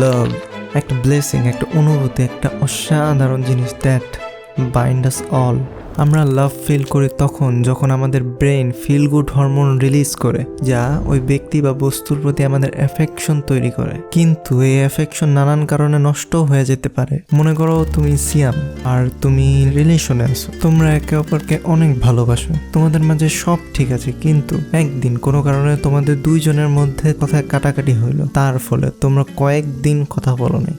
লাভ একটা ব্লেসিং, একটা অনুভূতি, একটা অসাধারণ জিনিস দ্যাট বাইন্ড আস অল। আমরা লাভ ফিল করি তখন যখন আমাদের brain feel good hormone release করে, যা ওই ব্যক্তি বা বস্তুর প্রতি আমাদের অ্যাফেকশন তৈরি করে। কিন্তু এই অ্যাফেকশন নানান কারণে নষ্ট হয়ে যেতে পারে। মনে করো তুমি সিয়াম আর তুমি রিলেশনে আছো, তোমরা একে অপরকে অনেক ভালোবাসো, তোমাদের মাঝে সব ঠিক আছে, কিন্তু একদিন কোনো কারণে তোমাদের দুইজনের মধ্যে কথা কাটাকাটি হইলো, তার ফলে তোমরা কয়েকদিন কথা বলো না।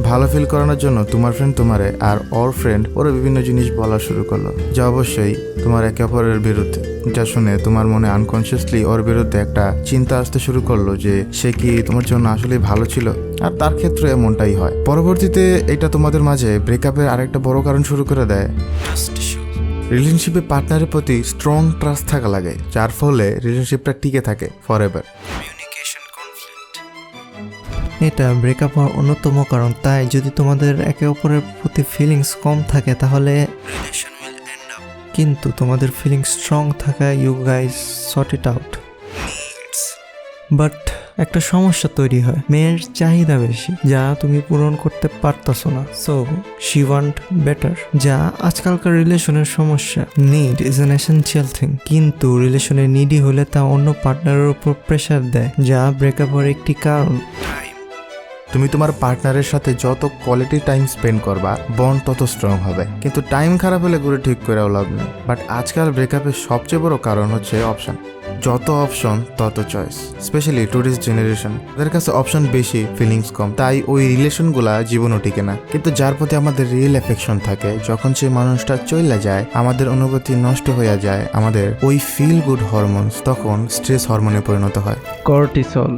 ভালো ফিল করানোর জন্য তোমার ফ্রেন্ড তোমারে আর ওর ফ্রেন্ড ওরা বিভিন্ন জিনিস বলা শুরু করলো, যা অবশ্যই তোমার একে অপরের বিরুদ্ধে। যা শুনে তোমার মনে আনকনসিয়াসলি ওর বিরুদ্ধে একটা চিন্তা আসতে শুরু করলো যে সে কি তোমার জন্য আসলে ভালো ছিল, আর তার ক্ষেত্রে এমনটাই হয়। পরবর্তীতে এটা তোমাদের মাঝে ব্রেকআপের আরেকটা বড় কারণ শুরু করে দেয়। রিলেশনশিপে পার্টনারের প্রতি স্ট্রং ট্রাস্ট থাকা লাগে, যার ফলে রিলেশনশিপটা টিকে থাকে ফর এভার। এটা ব্রেকআপ হওয়ার অন্যতম কারণ। তাই যদি তোমাদের একে অপরের প্রতি ফিলিংস কম থাকে তাহলে রিলেশন উইল এন্ড আপ, কিন্তু তোমাদের ফিলিংস স্ট্রং থাকা you guys sort it out. But একটা সমস্যা তৈরি হয়, মেয়ের চাহিদা বেশি যা তুমি পূরণ করতে পারতাছো না, সো শি ওয়ান্ট বেটার, যা আজকালকার রিলেশনের সমস্যা। Need is an essential thing, কিন্তু রিলেশনে নিডি হলে তা অন্য পার্টনারের উপর প্রেশার দেয়, যা ব্রেকআপ হওয়ার একটি কারণ। তুমি তোমার পার্টনারের সাথে যত কোয়ালিটি টাইম স্পেন্ড করবা বন্ড তত স্ট্রং হবে, কিন্তু টাইম খারাপ হলে ঘুরে ঠিক করেও লাভ নেই। বাট আজকাল ব্রেকআপের সবচেয়ে বড় কারণ হচ্ছে অপশন। যত অপশন তত চয়েস, স্পেশালি টুডেস জেনারেশন, তাদের কাছে অপশন বেশি, ফিলিংস কম, তাই ওই রিলেশনগুলা জীবনও টিকে না। কিন্তু যার প্রতি আমাদের রিয়েল অ্যাফেকশন থাকে, যখন সেই মানুষটা চলে যায়, আমাদের অনুভূতি নষ্ট হয়ে যায়, আমাদের ওই ফিল গুড হরমোনস তখন স্ট্রেস হরমোনে পরিণত হয়। কর্টিসল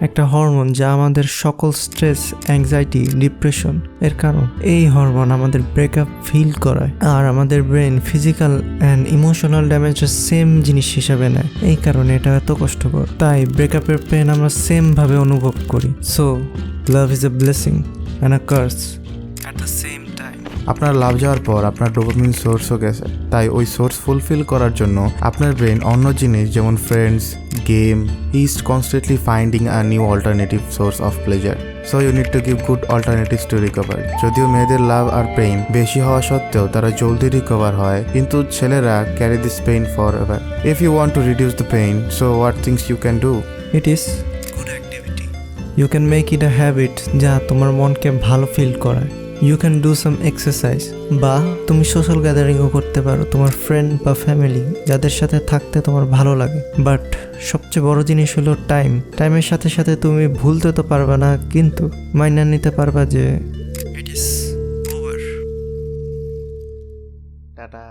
একটা হরমোন যা আমাদের সকল স্ট্রেস, অ্যাংজাইটি, ডিপ্রেশন এর কারণ। এই হরমোন আমাদের ব্রেকআপ ফিল করায়, আর আমাদের ব্রেন ফিজিক্যাল অ্যান্ড ইমোশনাল ড্যামেজের সেম জিনিস হিসাবে নেয়। এই কারণে এটা এত কষ্টকর। তাই ব্রেকআপের পেন আমরা সেম ভাবে অনুভব করি। So love is a blessing and a curse at the same time. আপনার লাভ যাওয়ার পর আপনার ডোপামিন সোর্সও গেছে, তাই ওই সোর্স ফুলফিল করার জন্য আপনার ব্রেন অন্য জিনিস যেমন friends, game, is constantly finding a new alternative source of pleasure. So you need to give good alternatives to recover. যদিও মেয়েদের লাভ আর পেইন বেশি হওয়া সত্ত্বেও তারা জলদি রিকভার হয়, কিন্তু ছেলেরা carry this pain forever. If you want to reduce the pain, so what things you can do? It is good activity. You can make it a habit যা তোমার মনকে ভালো ফিল করায়। You can do some exercise, বা তুমি social গ্যাদারিংও করতে পারো তোমার ফ্রেন্ড বা ফ্যামিলি যাদের সাথে থাকতে তোমার ভালো লাগে। বাট সবচেয়ে বড় জিনিস হলো টাইম। টাইমের সাথে সাথে তুমি ভুলতে তো পারবে না, কিন্তু মাইনা নিতে পারবা যে ইট ইজ ওভার। টাটা।